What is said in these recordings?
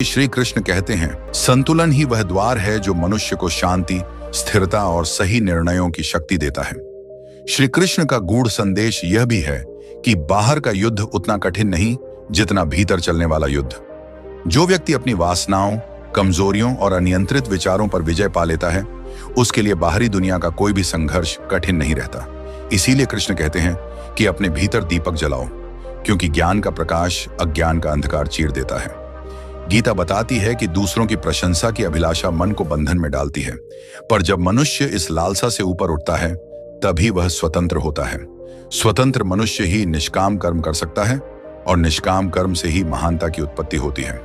श्री कृष्ण कहते हैं, संतुलन ही वह द्वार है जो मनुष्य को शांति, स्थिरता और सही निर्णयों की शक्ति देता है। श्री कृष्ण का गूढ़ संदेश यह भी है कि बाहर का युद्ध उतना कठिन नहीं जितना भीतर चलने वाला युद्ध। जो व्यक्ति अपनी वासनाओं, कमजोरियों और अनियंत्रित विचारों पर विजय पा लेता है, उसके लिए बाहरी दुनिया का कोई भी संघर्ष कठिन नहीं रहता। इसीलिए कृष्ण कहते हैं कि अपने भीतर दीपक जलाओ, क्योंकि ज्ञान का प्रकाश अज्ञान का अंधकार चीर देता है। गीता बताती है कि दूसरों की प्रशंसा की अभिलाषा मन को बंधन में डालती है, पर जब मनुष्य इस लालसा से ऊपर उठता है तभी वह स्वतंत्र होता है। स्वतंत्र मनुष्य ही निष्काम कर्म कर सकता है और निष्काम कर्म से ही महानता की उत्पत्ति होती है।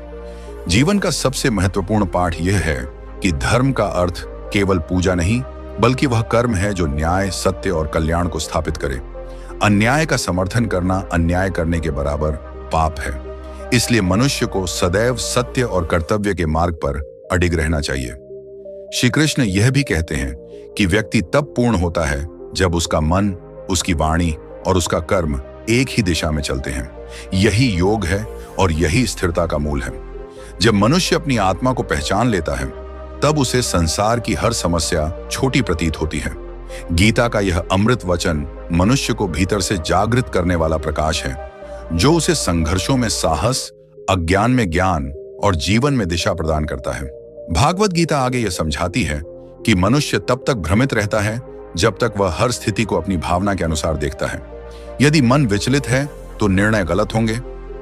जीवन का सबसे महत्वपूर्ण पाठ यह है कि धर्म का अर्थ केवल पूजा नहीं, बल्कि वह कर्म है जो न्याय, सत्य और कल्याण को स्थापित करे। अन्याय का समर्थन करना अन्याय करने के बराबर पाप है। इसलिए मनुष्य को सदैव सत्य और कर्तव्य के मार्ग पर अडिग रहना चाहिए। श्री कृष्ण यह भी कहते हैं कि व्यक्ति तब पूर्ण होता है जब उसका मन, उसकी वाणी और उसका कर्म एक ही दिशा में चलते हैं। यही योग है और यही स्थिरता का मूल है। जब मनुष्य अपनी आत्मा को पहचान लेता है, तब उसे संसार की हर समस्या छोटी प्रतीत होती है। गीता का यह अमृत वचन मनुष्य को भीतर से जागृत करने वाला प्रकाश है, जो उसे संघर्षों में साहस, अज्ञान में ज्ञान और जीवन में दिशा प्रदान करता है। भागवत गीता आगे यह समझाती है कि मनुष्य तब तक भ्रमित रहता है जब तक वह हर स्थिति को अपनी भावना के अनुसार देखता है। यदि मन विचलित है तो निर्णय गलत होंगे,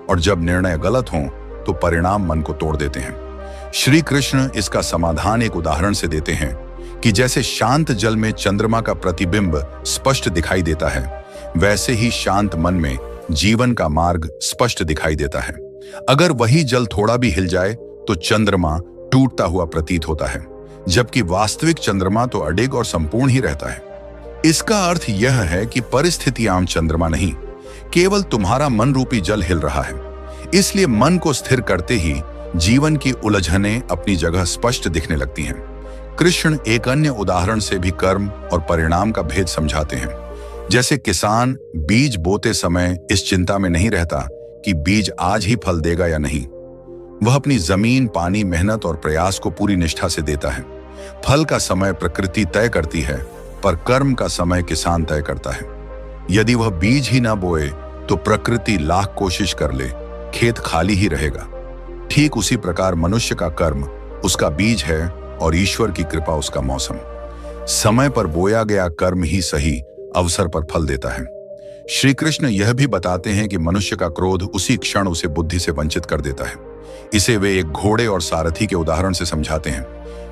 और जब निर्णय गलत हों तो परिणाम मन को तोड़ देते हैं। श्री कृष्ण इसका समाधान एक उदाहरण से देते हैं कि जैसे शांत जल में चंद्रमा का प्रतिबिंब स्पष्ट दिखाई देता है, वैसे ही शांत मन में जीवन का मार्ग स्पष्ट दिखाई देता है। अगर वही जल थोड़ा भी हिल जाए तो चंद्रमा टूटता हुआ प्रतीत होता है, जबकि वास्तविक चंद्रमा तो अडिग और संपूर्ण ही रहता है। इसका अर्थ यह है कि परिस्थितियां चंद्रमा नहीं, केवल तुम्हारा मन रूपी जल हिल रहा है। इसलिए मन को स्थिर करते ही जीवन की उलझनें अपनी जगह स्पष्ट दिखने लगती हैं। कृष्ण एक अन्य उदाहरण से भी कर्म और परिणाम का भेद समझाते हैं। जैसे किसान बीज बोते समय इस चिंता में नहीं रहता कि बीज आज ही फल देगा या नहीं। वह अपनी जमीन, पानी, मेहनत और प्रयास को पूरी निष्ठा से देता है। फल का समय प्रकृति तय करती है, पर कर्म का समय किसान तय करता है। यदि वह बीज ही ना बोए तो प्रकृति लाख कोशिश कर ले, खेत खाली ही रहेगा। ठीक उसी प्रकार मनुष्य का कर्म उसका बीज है और ईश्वर की कृपा उसका मौसम। समय पर बोया गया कर्म ही सही अवसर पर फल देता है। श्री कृष्ण यह भी बताते हैं कि मनुष्य का क्रोध उसी क्षण उसे बुद्धि से वंचित कर देता है। इसे वे एक घोड़े और सारथी के उदाहरण से समझाते हैं।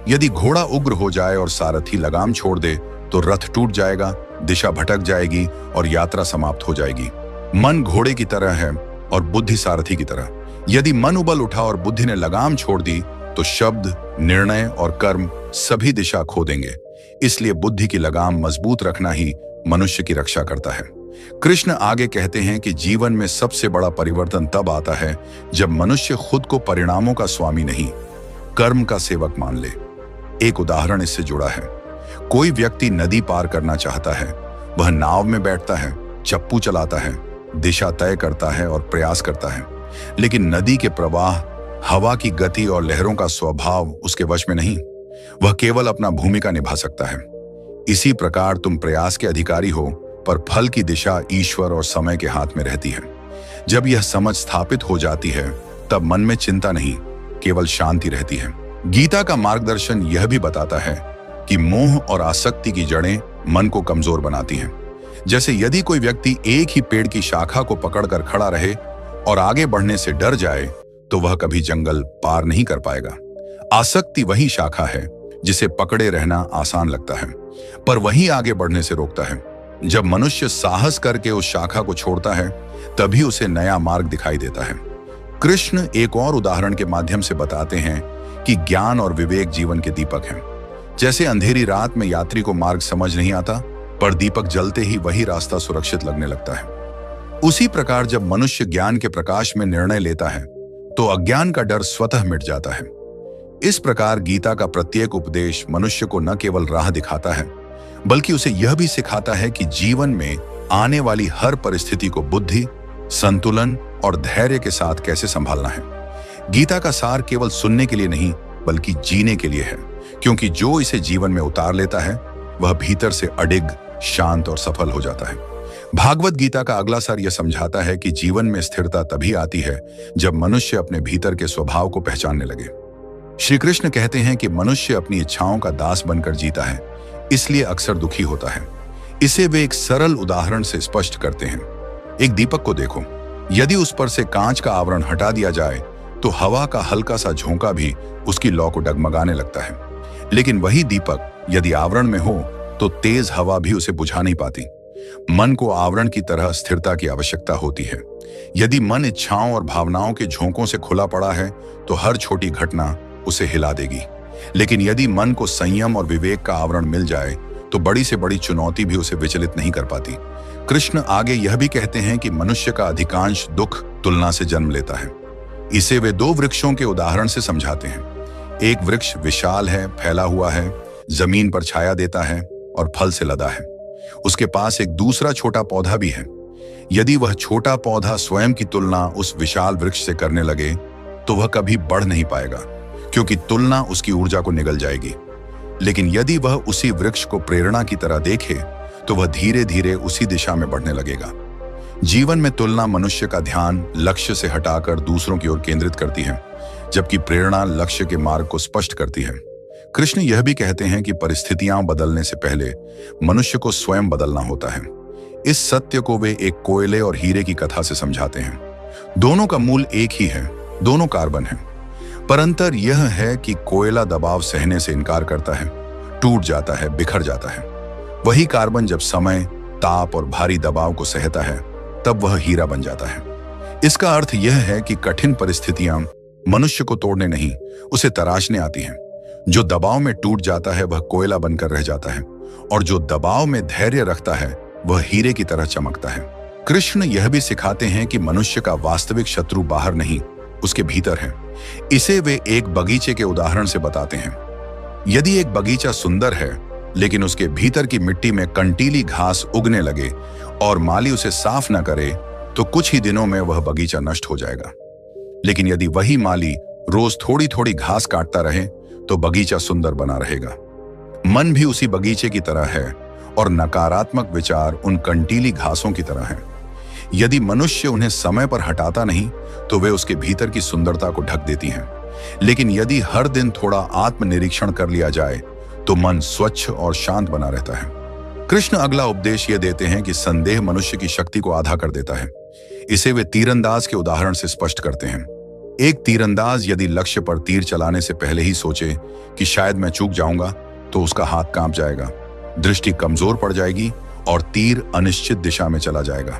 यदि घोड़ा उग्र हो जाए और सारथी लगाम छोड़ दे तो रथ टूट जाएगा, दिशा भटक जाएगी और यात्रा समाप्त हो जाएगी। मन घोड़े की तरह है और बुद्धि सारथी की तरह। यदि मन उबल उठा और बुद्धि ने लगाम छोड़ दी तो शब्द, निर्णय और कर्म सभी दिशा खो देंगे। इसलिए बुद्धि की लगाम मजबूत रखना ही मनुष्य की रक्षा करता है। कृष्ण आगे कहते हैं कि जीवन में सबसे बड़ा परिवर्तन तब आता है जब मनुष्य खुद को परिणामों का स्वामी नहीं, कर्म का सेवक मान ले। एक उदाहरण इससे जुड़ा है। कोई व्यक्ति नदी पार करना चाहता है। वह नाव में बैठता है, चप्पू चलाता है, दिशा तय करता है और प्रयास करता है, लेकिन नदी के प्रवाह, हवा की गति और लहरों का स्वभाव उसके वश में नहीं। वह केवल अपना भूमिका निभा सकता है। इसी प्रकार तुम प्रयास के अधिकारी हो, पर फल की दिशा ईश्वर और समय के हाथ में रहती है। जब यह समझ स्थापित हो जाती है, तब मन में चिंता नहीं, केवल शांति रहती है। गीता का मार्गदर्शन यह भी बताता है कि मोह और आसक्ति की जड़ें मन को कमजोर बनाती हैं। जैसे यदि कोई व्यक्ति एक ही पेड़ की शाखा को पकड़कर खड़ा रहे और आगे बढ़ने से डर जाए, तो वह कभी जंगल पार नहीं कर पाएगा। आसक्ति वही शाखा है जिसे पकड़े रहना आसान लगता है, पर वही आगे बढ़ने से रोकता है। जब मनुष्य साहस करके उस शाखा को छोड़ता है, तभी उसे नया मार्ग दिखाई देता है। कृष्ण एक और उदाहरण के माध्यम से बताते हैं कि ज्ञान और विवेक जीवन के दीपक हैं। जैसे अंधेरी रात में यात्री को मार्ग समझ नहीं आता, पर दीपक जलते ही वही रास्ता सुरक्षित लगने लगता है। उसी प्रकार जब मनुष्य ज्ञान के प्रकाश में निर्णय लेता है, तो अज्ञान का डर स्वतः मिट जाता है। इस प्रकार गीता का प्रत्येक उपदेश मनुष्य को न केवल राह दिखाता है, बल्कि उसे यह भी सिखाता है कि जीवन में आने वाली हर परिस्थिति को बुद्धि, संतुलन और धैर्य के साथ कैसे संभालना है। गीता का सार केवल सुनने के लिए नहीं बल्कि जीने के लिए है, क्योंकि जो इसे जीवन में उतार लेता है वह भीतर से अडिग, शांत और सफल हो जाता है। भागवत गीता का अगला सार यह समझाता है कि जीवन में स्थिरता तभी आती है जब मनुष्य अपने भीतर के स्वभाव को पहचानने लगे। श्री कृष्ण कहते हैं कि मनुष्य अपनी इच्छाओं का दास बनकर जीता है, इसलिए अक्सर दुखी होता है। इसे वे एक सरल उदाहरण से स्पष्ट करते हैं। एक दीपक को देखो, यदि उस पर से कांच का आवरण हटा दिया जाए तो हवा का हल्का सा झोंका भी उसकी लौ को डगमगाने लगता है। लेकिन वही दीपक यदि आवरण में हो तो तेज हवा भी उसे बुझा नहीं पाती। मन को आवरण की तरह स्थिरता की आवश्यकता होती है। यदि मन इच्छाओं और भावनाओं के झोंकों से खुला पड़ा है तो हर छोटी घटना उसे हिला देगी। लेकिन यदि मन को संयम और विवेक का आवरण मिल जाए तो बड़ी से बड़ी चुनौती भी उसे विचलित नहीं कर पाती। कृष्ण आगे यह भी कहते हैं कि मनुष्य का अधिकांश दुख तुलना से जन्म लेता है। इसे वे दो वृक्षों के उदाहरण से समझाते हैं। एक वृक्ष विशाल है, फैला हुआ है, जमीन पर छाया देता है और फल से लदा है। उसके पास एक दूसरा छोटा पौधा भी है। यदि वह छोटा पौधा स्वयं की तुलना उस विशाल वृक्ष से करने लगे तो वह कभी बढ़ नहीं पाएगा, क्योंकि तुलना उसकी ऊर्जा को निगल जाएगी। लेकिन यदि वह उसी वृक्ष को प्रेरणा की तरह देखे तो वह धीरे धीरे उसी दिशा में बढ़ने लगेगा। जीवन में तुलना मनुष्य का ध्यान लक्ष्य से हटाकर दूसरों की ओर केंद्रित करती है, जबकि प्रेरणा लक्ष्य के मार्ग को स्पष्ट करती है। कृष्ण यह भी कहते हैं कि परिस्थितियां बदलने से पहले मनुष्य को स्वयं बदलना होता है। इस सत्य को वे एक कोयले और हीरे की कथा से समझाते हैं। दोनों का मूल एक ही है, दोनों कार्बन हैं। पर अंतर यह है कि कोयला दबाव सहने से इनकार करता है, टूट जाता है, बिखर जाता है। वही कार्बन जब समय, ताप और भारी दबाव को सहता है तब वह हीरा बन जाता है। इसका अर्थ यह है कि कठिन परिस्थितियां मनुष्य को तोड़ने नहीं, उसे तराशने आती हैं। जो दबाव में टूट जाता है वह कोयला बनकर रह जाता है, और जो दबाव में धैर्य रखता है वह हीरे की तरह चमकता है। कृष्ण यह भी सिखाते हैं कि मनुष्य का वास्तविक शत्रु बाहर नहीं, उसके भीतर है। इसे वे एक बगीचे के उदाहरण से बताते हैं। यदि एक बगीचा सुंदर है लेकिन उसके भीतर की मिट्टी में कंटीली घास उगने लगे और माली उसे साफ न करे तो कुछ ही दिनों में वह बगीचा नष्ट हो जाएगा। लेकिन यदि वही माली रोज थोड़ी थोड़ी घास काटता रहे तो बगीचा सुंदर बना रहेगा। मन भी उसी बगीचे की तरह है और नकारात्मक विचार उन कंटीली घासों की तरह हैं। यदि मनुष्य उन्हें समय पर हटाता नहीं तो वे उसके भीतर की सुंदरता को ढक देती हैं। लेकिन यदि हर दिन थोड़ा आत्मनिरीक्षण कर लिया जाए तो मन स्वच्छ और शांत बना रहता है। कृष्ण अगला उपदेश यह देते हैं कि संदेह मनुष्य की शक्ति को आधा कर देता है। इसे वे तीरंदाज के उदाहरण से स्पष्ट करते हैं। एक तीरंदाज यदि लक्ष्य पर तीर चलाने से पहले ही सोचे कि शायद मैं चूक जाऊंगा तो उसका हाथ कांप जाएगा, दृष्टि कमजोर पड़ जाएगी और तीर अनिश्चित दिशा में चला जाएगा।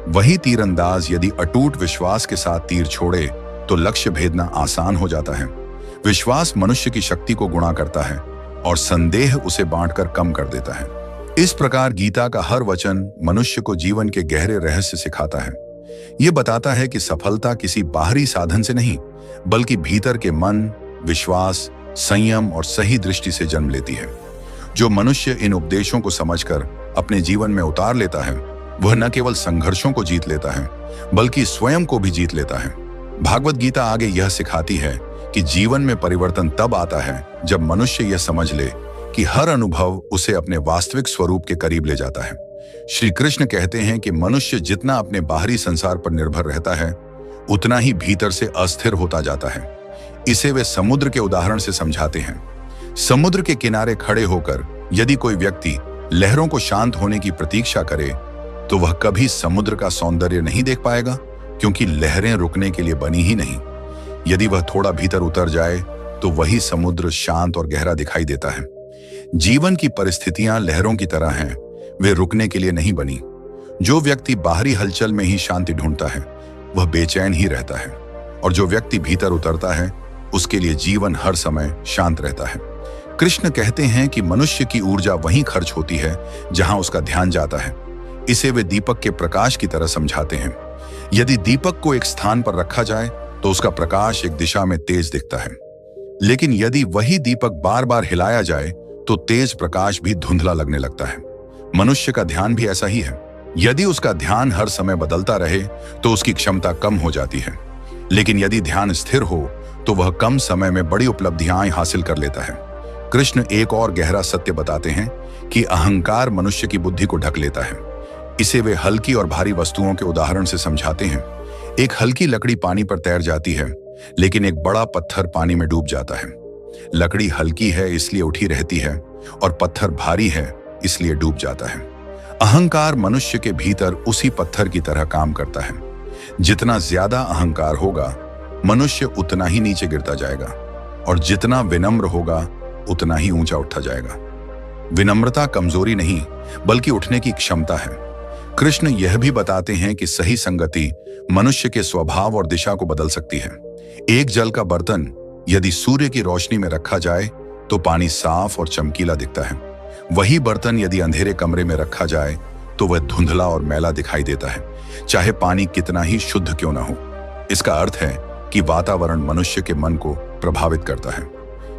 वही तीरंदाज यदि अटूट विश्वास के साथ तीर छोड़े तो लक्ष्य भेदना आसान हो जाता है। विश्वास मनुष्य की शक्ति को गुणा करता है और संदेह उसे बांटकर कम कर देता है। इस प्रकार गीता का हर वचन मनुष्य को जीवन के गहरे रहस्य सिखाता है। यह बताता है कि सफलता किसी बाहरी साधन से नहीं बल्कि भीतर के मन, विश्वास, संयम और सही दृष्टि से जन्म लेती है। जो मनुष्य इन उपदेशों को समझकर अपने जीवन में उतार लेता है वह न केवल संघर्षों को जीत लेता है बल्कि स्वयं को भी जीत लेता है। भागवत गीता आगे यह सिखाती है कि जीवन में परिवर्तन तब आता है जब मनुष्य यह समझ ले कि हर अनुभव उसे अपने वास्तविक स्वरूप के करीब ले जाता है। श्री कृष्ण कहते हैं कि मनुष्य जितना अपने बाहरी संसार पर निर्भर रहता है उतना ही भीतर से अस्थिर होता जाता है। इसे वे समुद्र के उदाहरण से समझाते हैं। समुद्र के किनारे खड़े होकर यदि कोई व्यक्ति लहरों को शांत होने की प्रतीक्षा करे तो वह कभी समुद्र का सौंदर्य नहीं देख पाएगा, क्योंकि लहरें रुकने के लिए बनी ही नहीं। यदि वह थोड़ा भीतर उतर जाए तो वही समुद्र शांत और गहरा दिखाई देता है। जीवन की परिस्थितियां लहरों की तरह हैं, वे रुकने के लिए नहीं बनी। जो व्यक्ति बाहरी हलचल में ही शांति ढूंढता है वह बेचैन ही रहता है, और जो व्यक्ति भीतर उतरता है उसके लिए जीवन हर समय शांत रहता है। कृष्ण कहते हैं कि मनुष्य की ऊर्जा वहीं खर्च होती है जहां उसका ध्यान जाता है। इसे वे दीपक के प्रकाश की तरह समझाते हैं। यदि दीपक को एक स्थान पर रखा जाए तो उसका प्रकाश एक दिशा में तेज दिखता है, लेकिन यदि वही दीपक बार बार हिलाया जाए तो तेज प्रकाश भी धुंधला लगने लगता है। मनुष्य का ध्यान भी ऐसा ही है। यदि उसका ध्यान हर समय बदलता रहे तो उसकी क्षमता कम हो जाती है। लेकिन यदि ध्यान स्थिर हो तो वह कम समय में बड़ी उपलब्धियां हासिल कर लेता है। कृष्ण एक और गहरा सत्य बताते हैं कि अहंकार मनुष्य की बुद्धि को ढक लेता है। इसे वे हल्की और भारी वस्तुओं के उदाहरण से समझाते हैं। एक हल्की लकड़ी पानी पर तैर जाती है, लेकिन एक बड़ा पत्थर पानी में डूब जाता है। लकड़ी हल्की है इसलिए उठी रहती है और पत्थर भारी है इसलिए डूब जाता है। अहंकार मनुष्य के भीतर उसी पत्थर की तरह काम करता है। जितना ज्यादा अहंकार होगा, मनुष्य उतना ही नीचे गिरता जाएगा, और जितना विनम्र होगा उतना ही ऊंचा उठा जाएगा। विनम्रता कमजोरी नहीं, बल्कि उठने की क्षमता है। कृष्ण यह भी बताते हैं कि सही संगति मनुष्य के स्वभाव और दिशा को बदल सकती है। एक जल का बर्तन यदि सूर्य की रोशनी में रखा जाए तो पानी साफ और चमकीला दिखता है। वही बर्तन यदि अंधेरे कमरे में रखा जाए तो वह धुंधला और मैला दिखाई देता है, चाहे पानी कितना ही शुद्ध क्यों ना हो। इसका अर्थ है कि वातावरण मनुष्य के मन को प्रभावित करता है।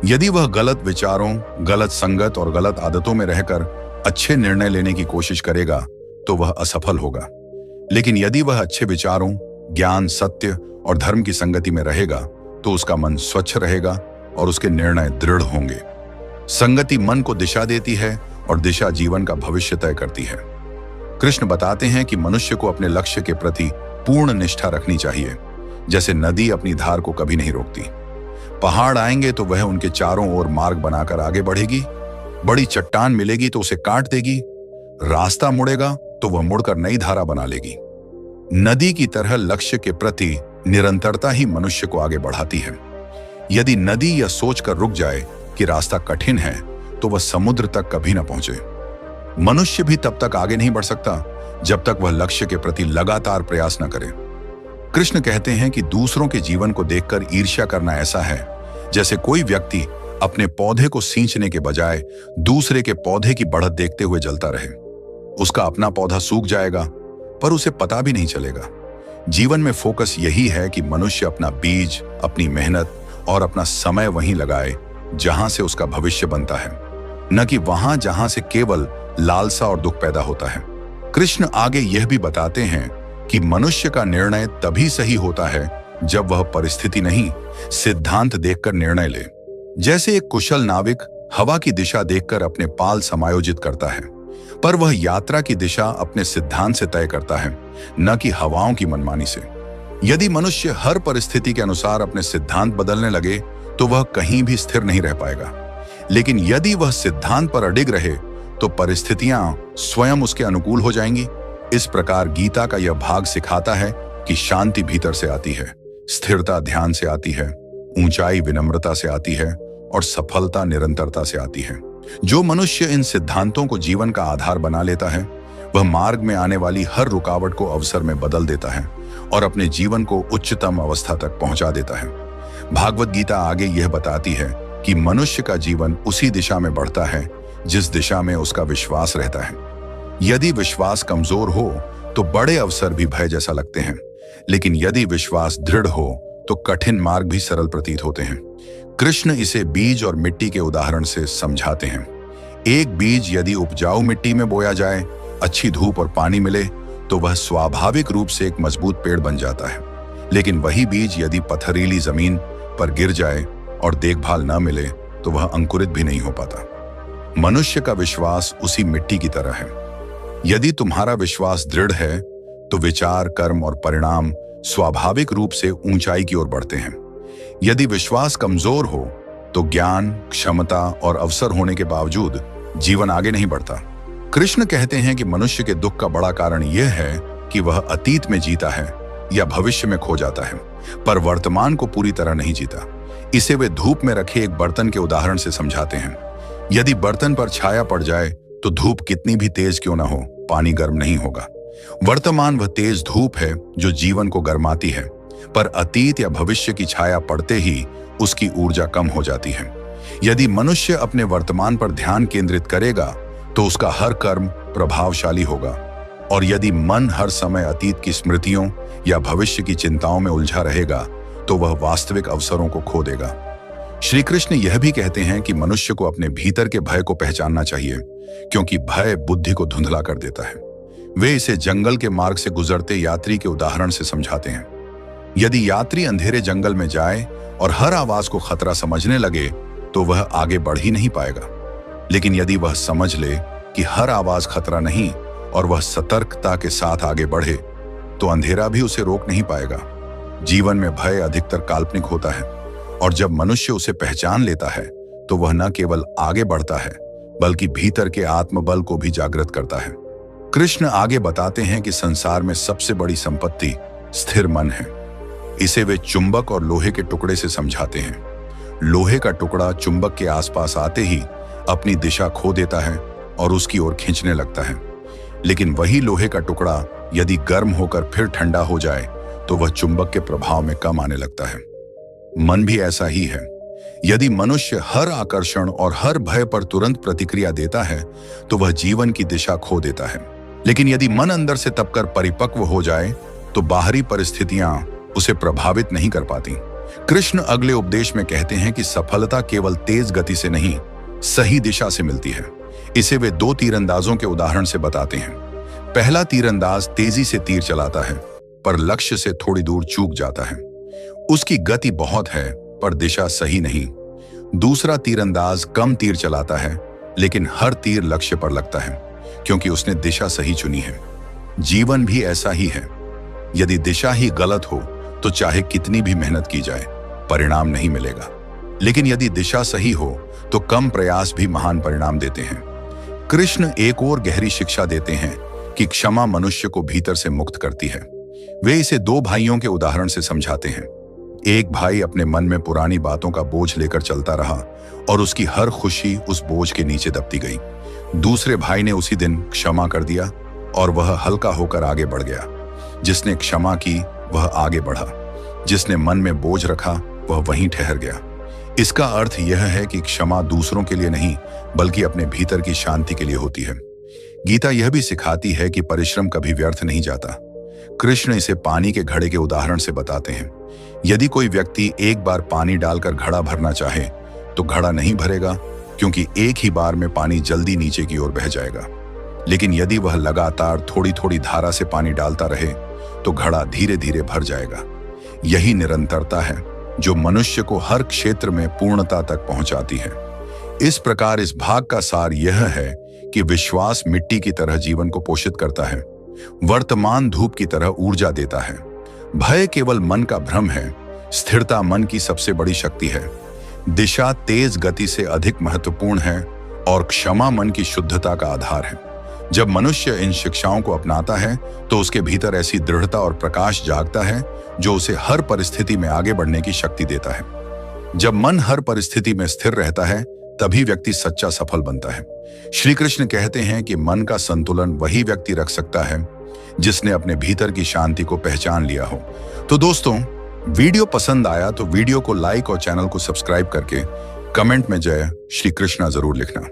यदि वह गलत विचारों, गलत संगत और गलत आदतों में रहकर अच्छे निर्णय लेने की कोशिश करेगा तो वह असफल होगा। लेकिन यदि वह अच्छे विचारों, ज्ञान, सत्य और धर्म की संगति में रहेगा तो उसका मन स्वच्छ रहेगा और उसके निर्णय दृढ़ होंगे। संगति मन को दिशा देती है और दिशा जीवन का भविष्य तय करती है। कृष्ण बताते हैं कि मनुष्य को अपने लक्ष्य के प्रति पूर्ण निष्ठा रखनी चाहिए। जैसे नदी अपनी धार को कभी नहीं रोकती। पहाड़ आएंगे तो वह उनके चारों ओर मार्ग बनाकर आगे बढ़ेगी। बड़ी चट्टान मिलेगी तो उसे काट देगी। रास्ता मुड़ेगा तो वह मुड़कर नई धारा बना लेगी। नदी की तरह लक्ष्य के प्रति निरंतरता ही मनुष्य को आगे बढ़ाती है। यदि नदी यह सोचकर रुक जाए कि रास्ता कठिन है तो वह समुद्र तक कभी न पहुंचे। मनुष्य भी तब तक आगे नहीं बढ़ सकता जब तक वह लक्ष्य के प्रति लगातार प्रयास न करे। कृष्ण कहते हैं कि दूसरों के जीवन को देखकर ईर्ष्या करना ऐसा है जैसे कोई व्यक्ति अपने पौधे को सींचने के बजाय दूसरे के पौधे की बढ़त देखते हुए जलता रहे। उसका अपना पौधा सूख जाएगा पर उसे पता भी नहीं चलेगा। जीवन में फोकस यही है कि मनुष्य अपना बीज, अपनी मेहनत और अपना समय वहीं लगाए जहां से उसका भविष्य बनता है, न कि वहां जहां से केवल लालसा और दुख पैदा होता है। कृष्ण आगे यह भी बताते हैं कि मनुष्य का निर्णय तभी सही होता है जब वह परिस्थिति नहीं, सिद्धांत देखकर निर्णय ले। जैसे एक कुशल नाविक हवा की दिशा देखकर अपने पाल समायोजित करता है, पर वह यात्रा की दिशा अपने सिद्धांत से तय करता है, न कि हवाओं की मनमानी से। यदि मनुष्य हर परिस्थिति के अनुसार अपने सिद्धांत बदलने लगे तो वह कहीं भी स्थिर नहीं रह पाएगा। लेकिन यदि वह सिद्धांत पर अडिग रहे तो परिस्थितियां स्वयं उसके अनुकूल हो जाएंगी। इस प्रकार गीता का यह भाग सिखाता है कि शांति भीतर से आती है, स्थिरता ध्यान से आती है, ऊंचाई विनम्रता से आती है और सफलता निरंतरता से आती है। जो मनुष्य इन सिद्धांतों को जीवन का आधार बना लेता है वह मार्ग में आने वाली हर रुकावट को अवसर में बदल देता है और अपने जीवन को उच्चतम अवस्था तक पहुंचा देता है। भागवत गीता आगे यह बताती है कि मनुष्य का जीवन उसी दिशा में बढ़ता है जिस दिशा में उसका विश्वास रहता है। यदि विश्वास कमजोर हो तो बड़े अवसर भी भय जैसा लगते हैं, लेकिन यदि विश्वास दृढ़ हो तो कठिन मार्ग भी सरल प्रतीत होते हैं। कृष्ण इसे बीज और मिट्टी के उदाहरण से समझाते हैं। एक बीज यदि उपजाऊ मिट्टी में बोया जाए, अच्छी धूप और पानी मिले तो वह स्वाभाविक रूप से एक मजबूत पेड़ बन जाता है। लेकिन वही बीज यदि पथरीली जमीन पर गिर जाए और देखभाल न मिले तो वह अंकुरित भी नहीं हो पाता। मनुष्य का विश्वास उसी मिट्टी की तरह है। यदि तुम्हारा विश्वास दृढ़ है तो विचार, कर्म और परिणाम स्वाभाविक रूप से ऊंचाई की ओर बढ़ते हैं। यदि विश्वास कमजोर हो तो ज्ञान, क्षमता और अवसर होने के बावजूद जीवन आगे नहीं बढ़ता। कृष्ण कहते हैं कि मनुष्य के दुख का बड़ा कारण यह है कि वह अतीत में जीता है या भविष्य में खो जाता है, पर वर्तमान को पूरी तरह नहीं जीता। इसे वे धूप में रखे एक बर्तन के उदाहरण से समझाते हैं। यदि बर्तन पर छाया पड़ जाए तो धूप कितनी भी तेज क्यों ना हो, पानी गर्म नहीं होगा। वर्तमान वह तेज धूप है जो जीवन को गर्माती है, पर अतीत या भविष्य की छाया पड़ते ही उसकी ऊर्जा कम हो जाती है। यदि मनुष्य अपने वर्तमान पर ध्यान केंद्रित करेगा तो उसका हर कर्म प्रभावशाली होगा, और यदि मन हर समय अतीत की स्मृतियों या भविष्य की चिंताओं में उलझा रहेगा तो वह वास्तविक अवसरों को खो देगा। श्री कृष्ण यह भी कहते हैं कि मनुष्य को अपने भीतर के भय को पहचानना चाहिए, क्योंकि भय बुद्धि को धुंधला कर देता है। वे इसे जंगल के मार्ग से गुजरते यात्री के उदाहरण से समझाते हैं। यदि यात्री अंधेरे जंगल में जाए और हर आवाज को खतरा समझने लगे तो वह आगे बढ़ ही नहीं पाएगा। लेकिन यदि वह समझ ले कि हर आवाज खतरा नहीं और वह सतर्कता के साथ आगे बढ़े तो अंधेरा भी उसे रोक नहीं पाएगा। जीवन में भय अधिकतर काल्पनिक होता है और जब मनुष्य उसे पहचान लेता है तो वह न केवल आगे बढ़ता है बल्कि भीतर के आत्मबल को भी जागृत करता है। कृष्ण आगे बताते हैं कि संसार में सबसे बड़ी संपत्ति स्थिर मन है। इसे वे चुंबक और लोहे के टुकड़े से समझाते हैं। लोहे का टुकड़ा चुंबक के आसपास आते ही अपनी दिशा खो देता है और उसकी ओर खींचने लगता है, लेकिन वही लोहे का टुकड़ा यदि गर्म होकर फिर ठंडा हो जाए तो वह चुंबक के प्रभाव में कम आने लगता है। मन भी ऐसा ही है। यदि मनुष्य हर आकर्षण और हर भय पर तुरंत प्रतिक्रिया देता है तो वह जीवन की दिशा खो देता है। लेकिन यदि मन अंदर से तपकर परिपक्व हो जाए तो बाहरी परिस्थितियां उसे प्रभावित नहीं कर पाती। कृष्ण अगले उपदेश में कहते हैं कि सफलता केवल तेज गति से नहीं, सही दिशा से मिलती है। इसे वे 2 तीरंदाजों के उदाहरण से बताते हैं। पहला तीरंदाज तेजी से तीर चलाता है पर लक्ष्य से थोड़ी दूर चूक जाता है। उसकी गति बहुत है पर दिशा सही नहीं। दूसरा तीरंदाज कम तीर चलाता है लेकिन हर तीर लक्ष्य पर लगता है क्योंकि उसने दिशा सही चुनी है। जीवन भी ऐसा ही है। यदि दिशा ही गलत हो तो चाहे कितनी भी मेहनत की जाए परिणाम नहीं मिलेगा, लेकिन यदि दिशा सही हो तो कम प्रयास भी महान परिणाम देते हैं। कृष्ण एक और गहरी शिक्षा देते हैं कि क्षमा मनुष्य को भीतर से मुक्त करती है। वे इसे 2 भाइयों के उदाहरण से समझाते हैं। एक भाई अपने मन में पुरानी बातों का बोझ लेकर चलता रहा और उसकी हर खुशी उस बोझ के नीचे दबती गई। दूसरे भाई ने उसी दिन क्षमा कर दिया और वह हल्का होकर आगे बढ़ गया। जिसने क्षमा की वह आगे बढ़ा, जिसने मन में बोझ रखा वह वहीं ठहर गया। इसका अर्थ यह है कि क्षमा दूसरों के लिए नहीं बल्कि अपने भीतर की शांति के लिए होती है। गीता यह भी सिखाती है कि परिश्रम कभी व्यर्थ नहीं जाता। कृष्ण इसे पानी के घड़े के उदाहरण से बताते हैं। यदि कोई व्यक्ति एक बार पानी डालकर घड़ा भरना चाहे तो घड़ा नहीं भरेगा क्योंकि एक ही बार में पानी जल्दी नीचे की ओर बह जाएगा। लेकिन यदि वह लगातार थोड़ी थोड़ी धारा से पानी डालता रहे तो घड़ा धीरे धीरे भर जाएगा। यही निरंतरता है जो मनुष्य को हर क्षेत्र में पूर्णता तक पहुंचाती है। इस प्रकार इस भाग का सार यह है कि विश्वास मिट्टी की तरह जीवन को पोषित करता है, वर्तमान धूप की तरह ऊर्जा देता है। भय केवल मन का भ्रम है, स्थिरता मन की सबसे बड़ी शक्ति है। दिशा तेज गति से अधिक महत्वपूर्ण है और क्षमा मन की शुद्धता का आधार है। जब मनुष्य इन शिक्षाओं को अपनाता है तो उसके भीतर ऐसी दृढ़ता और प्रकाश जागता है जो उसे हर परिस्थिति में आगे बढ़ने की शक्ति देता है। जब मन हर परिस्थिति में स्थिर रहता है तभी व्यक्ति सच्चा सफल बनता है। श्री कृष्ण कहते हैं कि मन का संतुलन वही व्यक्ति रख सकता है जिसने अपने भीतर की शांति को पहचान लिया हो। तो दोस्तों, वीडियो पसंद आया तो वीडियो को लाइक और चैनल को सब्सक्राइब करके कमेंट में जय श्री कृष्णा जरूर लिखना।